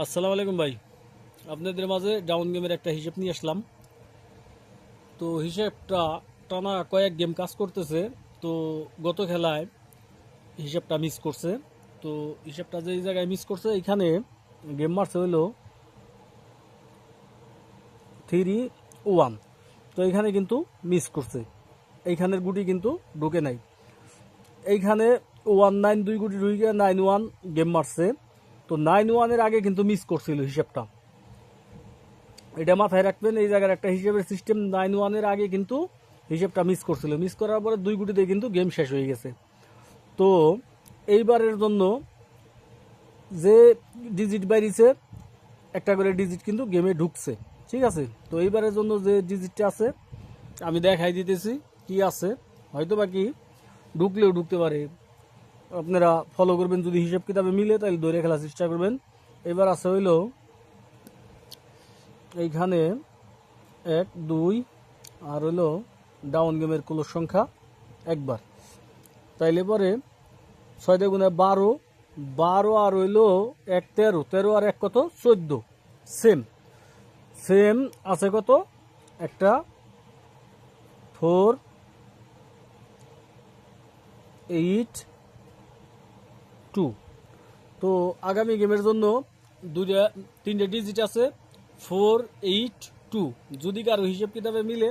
আসসালামু আলাইকুম ভাই। আপনাদের মাঝে ডাউন গেমের একটা হিসেব নিয়ে আসলাম। তো হিসেবটা টানা কয়েক গেম কাজ করতেছে। তো গত খেলায় হিসেবটা মিস করছে। তো হিসেবটা যে জায়গায় মিস করছে এখানে গেম মারছে হইলো 3-1। তো এইখানে কিন্তু মিস করছে, এইখানের গুটি কিন্তু ঢুকে নাই। এইখানে 1-9 দুই গুটি ঢুকে 9-1 গেম মারছে। তো 9-1-এর আগে কিন্তু মিস করছিল হিসেবটা, এটা মাথায় রাখবেন। এই জায়গার একটা হিসেবের সিস্টেম, 9-1-এর আগে কিন্তু হিসেবটা মিস করছিল, মিস করার পরে দুই গুটিতে কিন্তু গেম শেষ হয়ে গেছে। তো এইবারের জন্য যে ডিজিট বাইরিছে একটা করে ডিজিট কিন্তু গেমে ঢুকছে, ঠিক আছে। তো এইবারের জন্য যে ডিজিটটা আছে আমি দেখাই দিতেছি কি আছে, হয়তো বা কি ঢুকলেও ঢুকতে পারে। আপনারা ফলো করবেন, যদি হিসেব কিতাবে মিলে তাহলে ধরে খেলার চেষ্টা করবেন। এবার আছে হইলো এইখানে 1-2 আর হইলো ডাউন গেমের ক্লোজ সংখ্যা একবার, তাইলে পরে 6 × 12, 12 আর হইলো 1 13, 13 আর 1 কত 14। সেম সেম আছে কত একটা 4-8-2। তো আগামী গেমের জন্য তিনটে ডিজিট আছে 4-8-2। যদি কারো হিসেব কিতাবে মিলে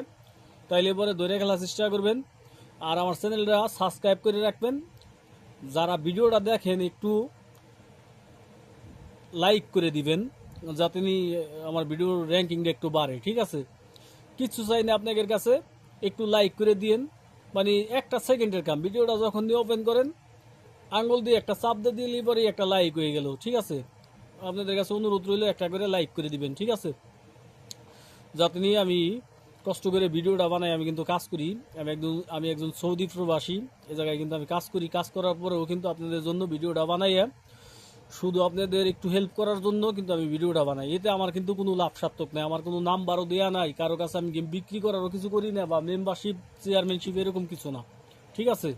তাইলে পরে ধরে খেলার চেষ্টা করবেন। আর আমার চ্যানেলটা সাবস্ক্রাইব করে রাখবেন। যারা ভিডিওটা দেখেন একটু লাইক করে দিবেন, যাতে আমার ভিডিওর র্যাঙ্কিংটা একটু বাড়ে, ঠিক আছে। কিছু চাই না আপনাদের কাছে, একটু লাইক করে দিয়েন। মানে একটা সেকেন্ডের কাম, ভিডিওটা যখন দিয়ে ওপেন করেন আঙ্গুল দিয়ে একটা চাপ দিয়ে দিলেই পরে একটা লাইক হয়ে গেল, ঠিক আছে। আপনাদের কাছে অনুরোধ রইল একটা করে লাইক করে দিবেন, ঠিক আছে। যাতে নিয়ে আমি কষ্ট করে ভিডিওটা বানাই। আমি কিন্তু কাজ করি, আমি একজন সৌদি প্রবাসী। এ জায়গায় কিন্তু আমি কাজ করি, কাজ করার পরেও কিন্তু আপনাদের জন্য ভিডিওটা বানাইয়া শুধু আপনাদের একটু হেল্প করার জন্য কিন্তু আমি ভিডিওটা বানাই। এতে আমার কিন্তু কোনো লাভ সার্থক নাই, আমার কোনো নাম্বারও দেওয়া নাই, কারো কাছে আমি গেম বিক্রি করারও কিছু করি না, বা মেম্বারশিপ চেয়ারম্যানশিপ এরকম কিছু না, ঠিক আছে।